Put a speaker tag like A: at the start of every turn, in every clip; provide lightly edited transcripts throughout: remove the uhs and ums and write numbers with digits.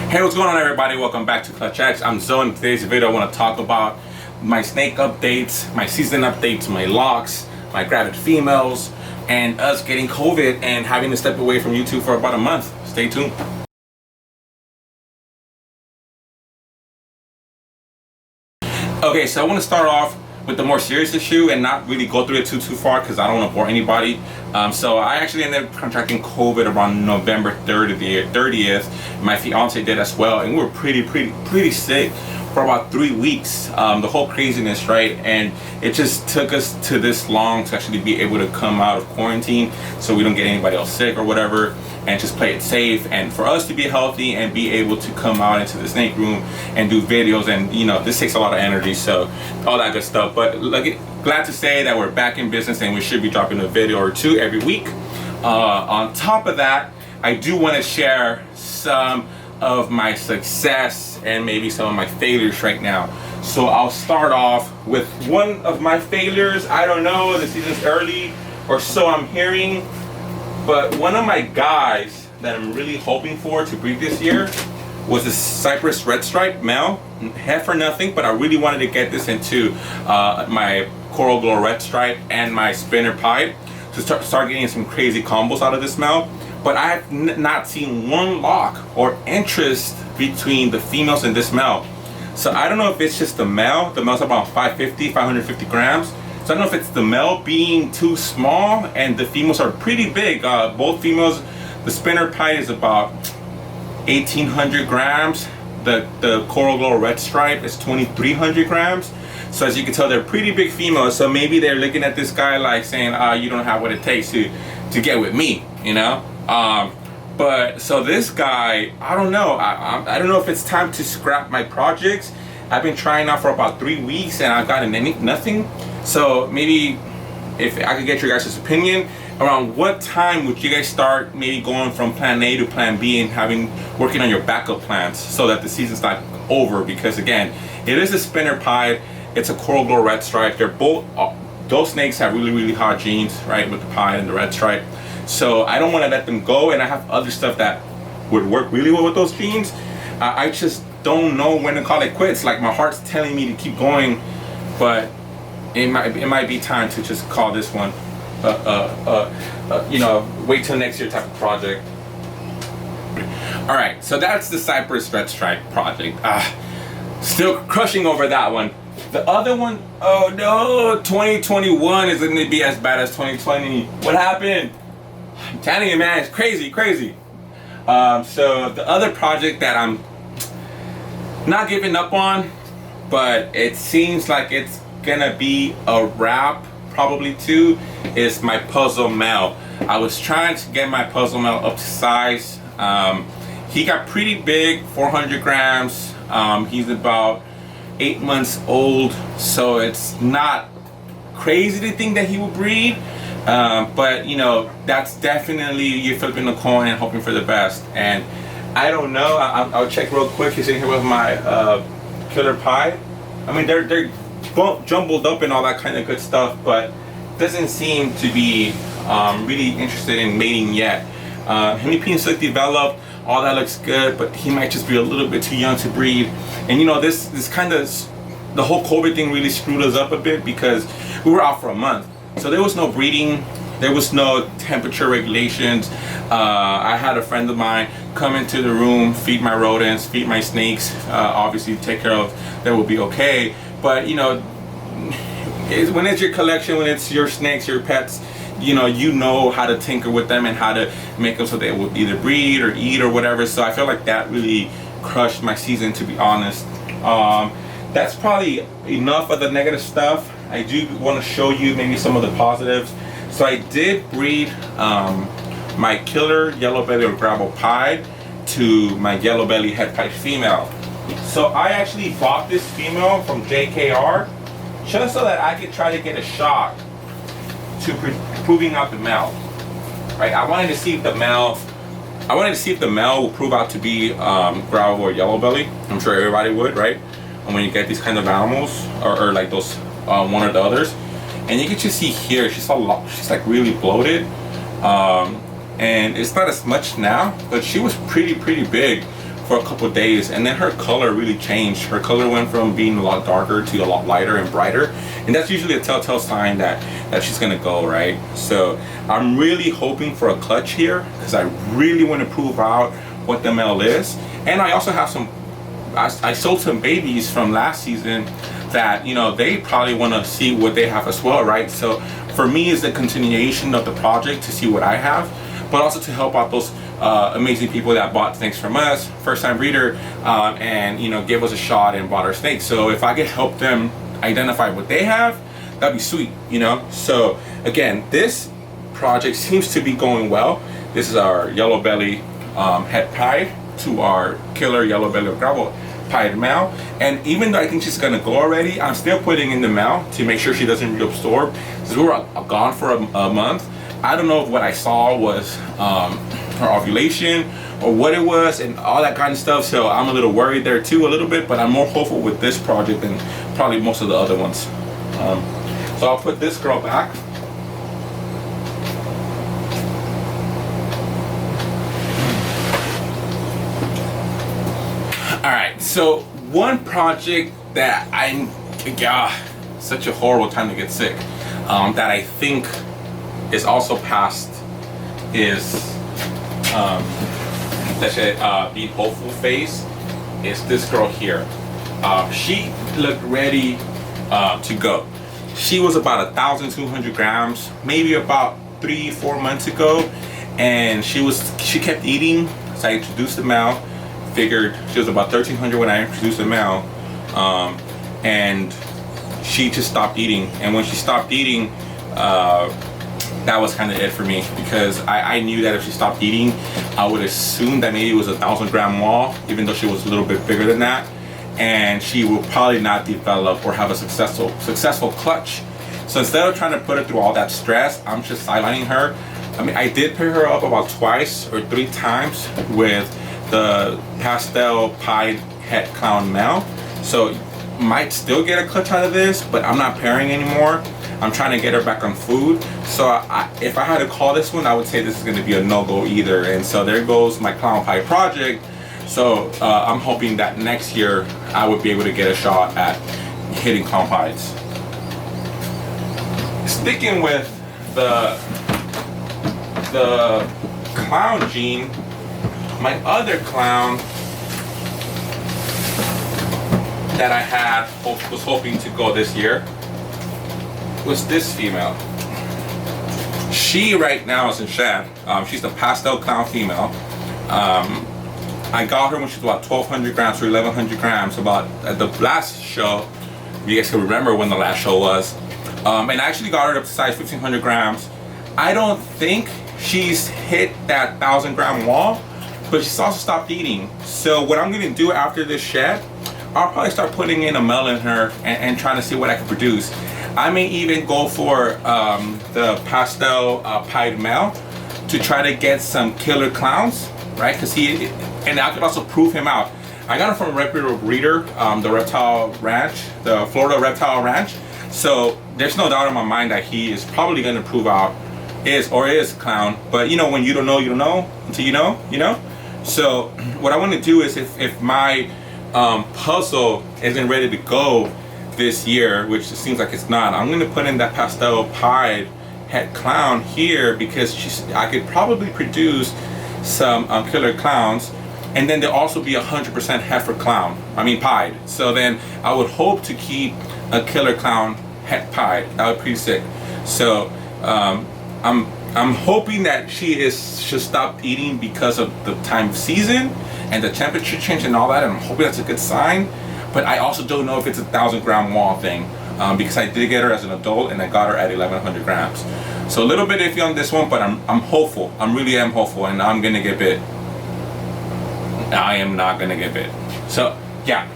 A: Hey, what's going on, everybody? Welcome back to Clutch X. I'm Zoe. In today's video, I want to talk about my snake updates, my season updates, my locks, my gravid females, and us getting COVID and having to step away from YouTube for about a month. Stay tuned. Okay, so I want to start off with the more serious issue and not really go through it too far because I don't want to bore anybody. So I actually ended up contracting COVID around November 30th. My fiance did as well, and we were pretty sick for about 3 weeks. The whole craziness, right? And it just took us to this long to actually be able to come out of quarantine so we don't get anybody else sick or whatever, and just play it safe, and for us to be healthy and be able to come out into the snake room and do videos. And you know, this takes a lot of energy, so all that good stuff. But glad to say that we're back in business and we should be dropping a video or two every week. On top of that, I do want to share some of my success and maybe some of my failures right now. So I'll start off with one of my failures. I don't know, the season's early or so I'm hearing, but one of my guys that I'm really hoping for to breed this year was a Cypress red stripe male. Head for nothing, but I really wanted to get this into my coral glow red stripe and my spinner pipe to start getting some crazy combos out of this male. But I have not seen one lock or interest between the females in this male. So I don't know if it's just the male. The male's about 550 grams. So I don't know if it's the male being too small and the females are pretty big. Both females, the spinner pipe is about 1,800 grams. The coral glow red stripe is 2,300 grams. So as you can tell, they're pretty big females. So maybe they're looking at this guy like saying, you don't have what it takes to get with me, you know? But so this guy, I don't know. I don't know if it's time to scrap my projects. I've been trying now for about 3 weeks and I've gotten nothing. So maybe if I could get your guys' opinion around what time would you guys start maybe going from plan A to plan B and working on your backup plans so that the season's not over. Because again, it is a spinner pied, it's a coral glow red stripe. They're both, those snakes have really hot genes, right, with the pied and the red stripe. So I don't want to let them go, and I have other stuff that would work really well with those genes. I just don't know when to call it quits. Like, my heart's telling me to keep going, but it might be time to just call this one you know, wait till next year type of project. All right, so that's the Cypress red stripe project. Still crushing over that one. The other one, oh no, 2021 isn't going to be as bad as 2020. What happened? I'm telling you, man, it's crazy. So the other project that I'm not giving up on, but it seems like it's gonna be a wrap probably too, is my puzzle male. I was trying to get my puzzle male up to size. He got pretty big, 400 grams. He's about 8 months old, so it's not crazy to think that he will breed. But you know, that's definitely you flipping a coin and hoping for the best. And I don't know. I'll check real quick. He's in here with my killer pie. I mean, they're jumbled up and all that kind of good stuff, but doesn't seem to be really interested in mating yet. Hemipenes look developed. All that looks good, but he might just be a little bit too young to breed. And you know, this kind of, the whole COVID thing really screwed us up a bit because we were out for a month. So there was no breeding, there was no temperature regulations. I had a friend of mine come into the room, feed my rodents, feed my snakes, obviously take care of, that will be okay. But you know, when it's your collection, when it's your snakes, your pets, you know how to tinker with them and how to make them so they will either breed or eat or whatever. So I feel like that really crushed my season, to be honest. That's probably enough of the negative stuff. I do want to show you maybe some of the positives. So I did breed my killer yellow belly or gravel pied to my yellow belly head pied female. So I actually bought this female from JKR just so that I could try to get a shot to proving out the male. Right? I wanted to see if the male will prove out to be gravel or yellow belly. I'm sure everybody would, right? And when you get these kind of animals, or like those one or the others, and you can just see here, she's like really bloated, and it's not as much now, but she was pretty big for a couple of days, and then her color really changed. Her color went from being a lot darker to a lot lighter and brighter, and that's usually a telltale sign that she's gonna go, right? So I'm really hoping for a clutch here, because I really want to prove out what the male is. And I also have some, I sold some babies from last season that, you know, they probably want to see what they have as well, right? So for me, it's the continuation of the project to see what I have, but also to help out those amazing people that bought snakes from us, first time breeder, and, you know, gave us a shot and bought our snakes. So if I could help them identify what they have, that'd be sweet, you know? So again, this project seems to be going well. This is our yellow belly het pied to our killer yellow belly gravel pied male, and even though I think she's gonna go already, I'm still putting in the male to make sure she doesn't reabsorb, because we were gone for a month. I don't know if what I saw was her ovulation or what it was and all that kind of stuff, so I'm a little worried there too a little bit, but I'm more hopeful with this project than probably most of the other ones. So I'll put this girl back. Alright, so one project that such a horrible time to get sick, that I think is also past is that should be hopeful phase, is this girl here. She looked ready to go. She was about 1,200 grams, maybe about 3-4 months ago, and she kept eating. So I introduced the male. Figured she was about 1,300 when I introduced the male, and she just stopped eating. And when she stopped eating, that was kind of it for me, because I knew that if she stopped eating, I would assume that maybe it was a 1,000-gram wall, even though she was a little bit bigger than that, and she will probably not develop or have a successful clutch. So instead of trying to put her through all that stress, I'm just sidelining her. I mean, I did pick her up about 2 or 3 times with the pastel pied het clown male, so might still get a clutch out of this, but I'm not pairing anymore. I'm trying to get her back on food. So if I had to call this one, I would say this is going to be a no-go either. And so there goes my clown pie project. So I'm hoping that next year I would be able to get a shot at hitting clown pies. Sticking with the clown gene, my other clown that I was hoping to go this year was this female. She right now is in shed. She's the pastel clown female. I got her when she was about 1,200 grams or 1,100 grams, about at the last show. You guys can remember when the last show was. And I actually got her up to size 1,500 grams. I don't think she's hit that 1,000-gram wall, but she's also stopped eating. So what I'm gonna do after this shed, I'll probably start putting in a male in her and trying to see what I can produce. I may even go for the pastel pied male to try to get some killer clowns, right? And I could also prove him out. I got him from a reputable breeder, the Reptile Ranch, the Florida Reptile Ranch. So there's no doubt in my mind that he is probably gonna prove out is clown. But you know, when you don't know, you don't know until you know. So what I want to do is if my puzzle isn't ready to go this year, which it seems like it's not, I'm going to put in that pastel pied het clown here, because I could probably produce some killer clowns, and then there'll also be 100% heifer clown, pied. So then I would hope to keep a killer clown het pied. That would be pretty sick. So I'm hoping that she'll stop eating because of the time of season and the temperature change and all that, and I'm hoping that's a good sign. But I also don't know if it's a 1,000-gram wall thing, because I did get her as an adult and I got her at 1,100 grams. So a little bit iffy on this one, but I'm hopeful. I really am hopeful, and I'm gonna get bit. I am not gonna get bit. So yeah.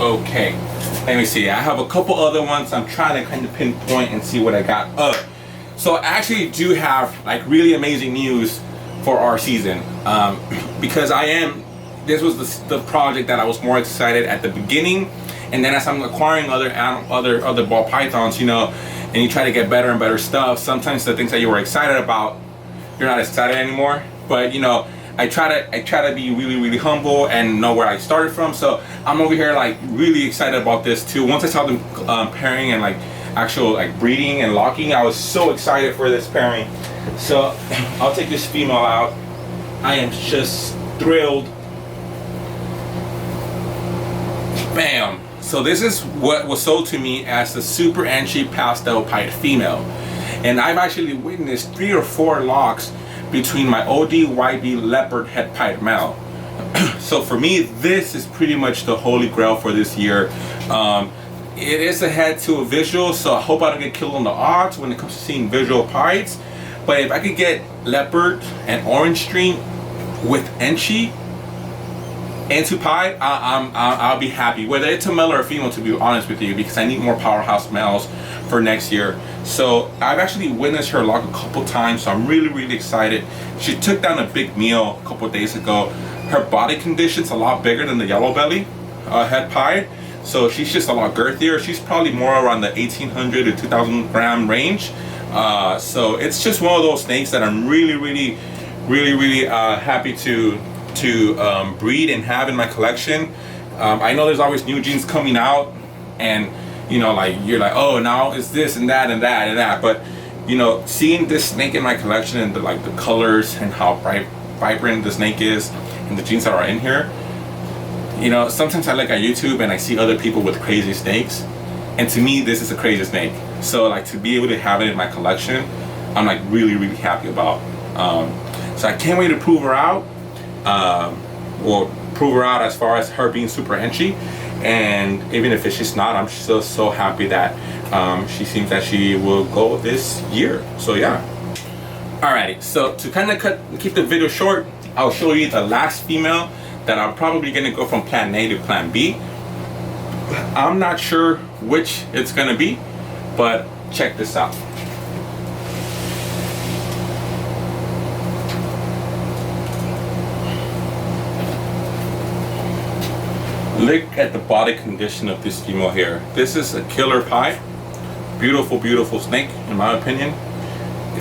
A: Okay, let me see. I have a couple other ones I'm trying to kind of pinpoint and see what I got. So I actually do have like really amazing news for our season, because this was the project that I was more excited at the beginning, and then as I'm acquiring other ball pythons, you know, and you try to get better and better stuff, sometimes the things that you were excited about, you're not excited anymore. But you know, I try to be really humble and know where I started from. So I'm over here like really excited about this too. Once I saw them pairing and like actual like breeding and locking, I was so excited for this pairing. So I'll take this female out. I am just thrilled. Bam. So this is what was sold to me as the super anti-pastel pied female, and I've actually witnessed 3 or 4 locks between my OD-YB leopard head pied male. So for me, this is pretty much the holy grail for this year. It is a head to a visual, so I hope I don't get killed on the odds when it comes to seeing visual pieds. But if I could get leopard and orange string with enchi into pied, I'll be happy. Whether it's a male or a female, to be honest with you, because I need more powerhouse males for next year. So I've actually witnessed her lock a couple times, so I'm really excited. She took down a big meal a couple of days ago. Her body condition's a lot bigger than the yellow belly head pied, so she's just a lot girthier. She's probably more around the 1800 to 2000 gram range. So it's just one of those snakes that I'm really happy to breed and have in my collection. I know there's always new genes coming out, and you know, like you're like, oh, now it's this and that and that and that. But you know, seeing this snake in my collection and the colors and how vibrant the snake is and the genes that are in here, you know, sometimes I look at YouTube and I see other people with crazy snakes, and to me this is a crazy snake. So like to be able to have it in my collection, I'm like really happy about. So I can't wait to prove her out, or prove her out as far as her being super enchi. And even if it's just not, I'm still so happy that she seems that she will go this year. So yeah. Alrighty, so to kind of keep the video short, I'll show you the last female that I'm probably gonna go from plan A to plan B. I'm not sure which it's gonna be, but check this out. Look at the body condition of this female here. This is a killer pied. Beautiful snake, in my opinion.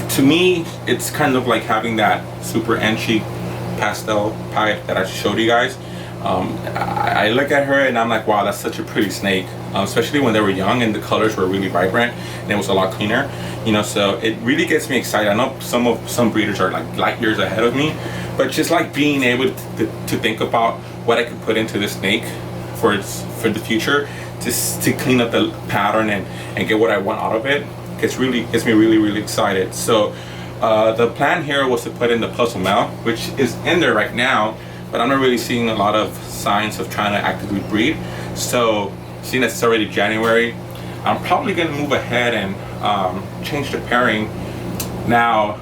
A: To me, it's kind of like having that super enchi pastel pied that I showed you guys. I look at her and I'm like, wow, that's such a pretty snake. Especially when they were young and the colors were really vibrant and it was a lot cleaner. You know, so it really gets me excited. I know some breeders are like light years ahead of me, but just like being able to think about what I could put into this snake for the future, to clean up the pattern and get what I want out of it, gets me really excited. So the plan here was to put in the puzzle male, which is in there right now, but I'm not really seeing a lot of signs of trying to actively breed. So seeing that it's already January, I'm probably going to move ahead and change the pairing. Now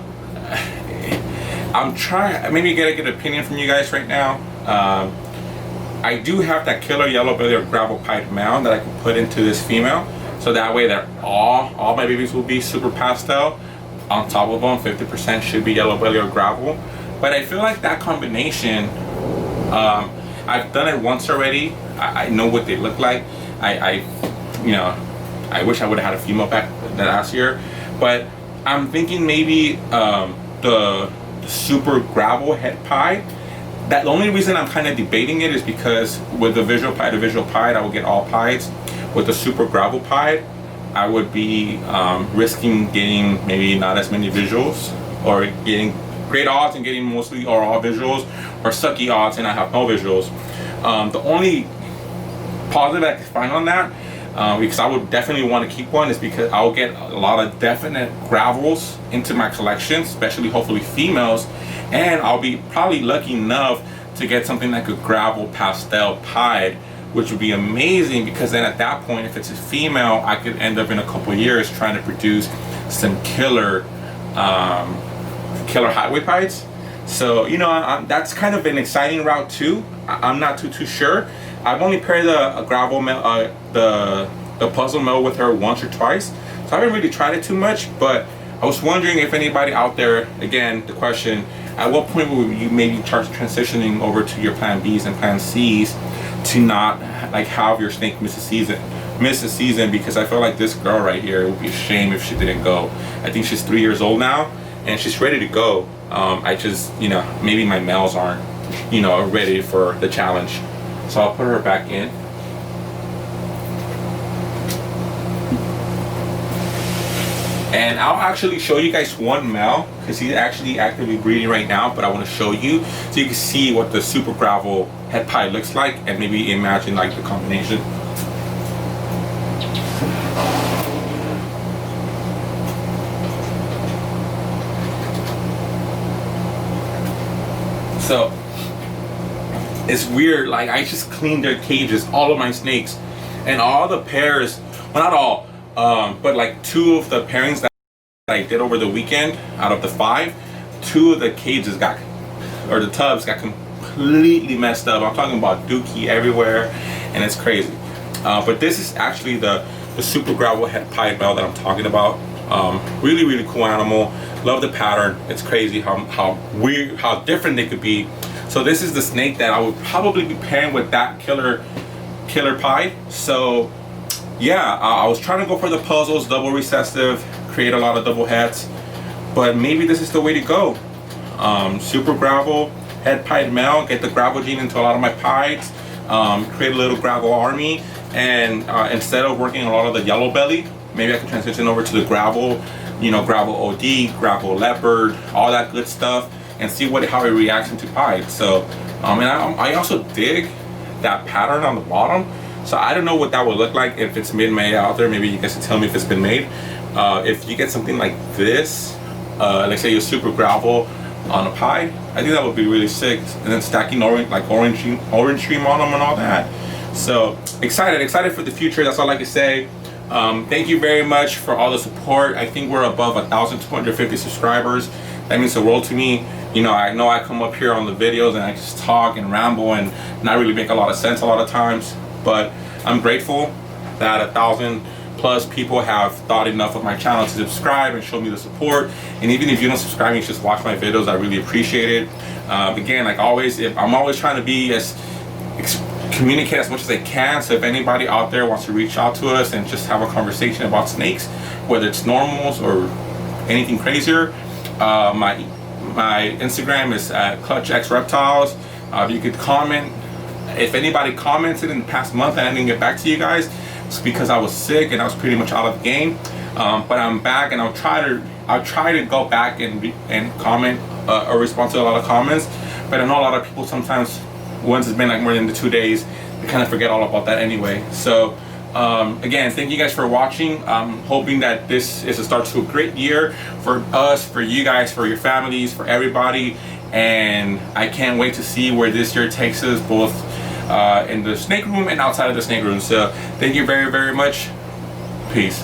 A: I'm trying, maybe get a good opinion from you guys right now. I do have that killer yellow belly or gravel pied male that I can put into this female, so that way that all my babies will be super pastel. On top of them, 50% should be yellow belly or gravel. But I feel like that combination, I've done it once already. I know what they look like. You know, I wish I would have had a female back that last year, but I'm thinking maybe the super gravel head pied. That the only reason I'm kind of debating it is because with the visual pied, I would get all pieds. With the super gravel pied, I would be risking getting maybe not as many visuals, or getting great odds and getting mostly or all visuals, or sucky odds and I have no visuals. The only positive I can find on that, because I would definitely want to keep one, is because I'll get a lot of definite gravels into my collection, especially hopefully females, and I'll be probably lucky enough to get something like a gravel pastel pied, which would be amazing, because then at that point, if it's a female, I could end up in a couple of years trying to produce some killer highway pieds. So you know, that's kind of an exciting route too. I'm not too sure. I've only paired a gravel male, the puzzle male with her once or twice, so I haven't really tried it too much. But I was wondering if anybody out there, again, the question, at what point will you maybe start transitioning over to your plan Bs and plan Cs to not like have your snake miss a season? miss the season, because I feel like this girl right here, it would be a shame if she didn't go. I think she's 3 years old now and she's ready to go. I just, you know, maybe my males aren't, you know, ready for the challenge. So I'll put her back in. And I'll actually show you guys one male, because he's actually actively breeding right now, but I want to show you so you can see what the super gravel head pie looks like, and maybe imagine like the combination. So it's weird, like I just cleaned their cages, all of my snakes, and all the pairs, well not all, but like 2 of the pairings that I did over the weekend, out of the 5, 2 of the cages got, or the tubs got completely messed up. I'm talking about dookie everywhere, and it's crazy. But this is actually the super gravel head pie male that I'm talking about. Really, really cool animal. Love the pattern. It's crazy how weird, how different they could be. So this is the snake that I would probably be pairing with that killer pie. So yeah, I was trying to go for the puzzles, double recessive, create a lot of double heads, but maybe this is the way to go. Super gravel head pied male, get the gravel gene into a lot of my pies, create a little gravel army, and instead of working a lot of the yellow belly, maybe I can transition over to the gravel, you know, gravel OD, gravel leopard, all that good stuff, and see how it reacts into pies. So and I also dig that pattern on the bottom. So I don't know what that would look like if it's made out there. Maybe you guys can tell me if it's been made. If you get something like this, like say your super gravel on a pie, I think that would be really sick. And then stacking orange cream on them and all that. So excited for the future. That's all I can say. Thank you very much for all the support. I think we're above 1,250 subscribers. That means the world to me. You know I come up here on the videos and I just talk and ramble and not really make a lot of sense a lot of times. But I'm grateful that 1,000+ people have thought enough of my channel to subscribe and show me the support. And even if you don't subscribe, you just watch my videos. I really appreciate it. Again, like always, I'm always trying to be communicate as much as I can. So if anybody out there wants to reach out to us and just have a conversation about snakes, whether it's normals or anything crazier, my Instagram is at ClutchXReptiles. You could comment. If anybody commented in the past month and I didn't get back to you guys, it's because I was sick and I was pretty much out of the game. But I'm back, and I'll try to go back and comment or respond to a lot of comments. But I know a lot of people sometimes, once it's been like more than 2 days, they kind of forget all about that anyway. So again, thank you guys for watching. I'm hoping that this is a start to a great year for us, for you guys, for your families, for everybody. And I can't wait to see where this year takes us, both in the snake room and outside of the snake room. So thank you very, very much. Peace.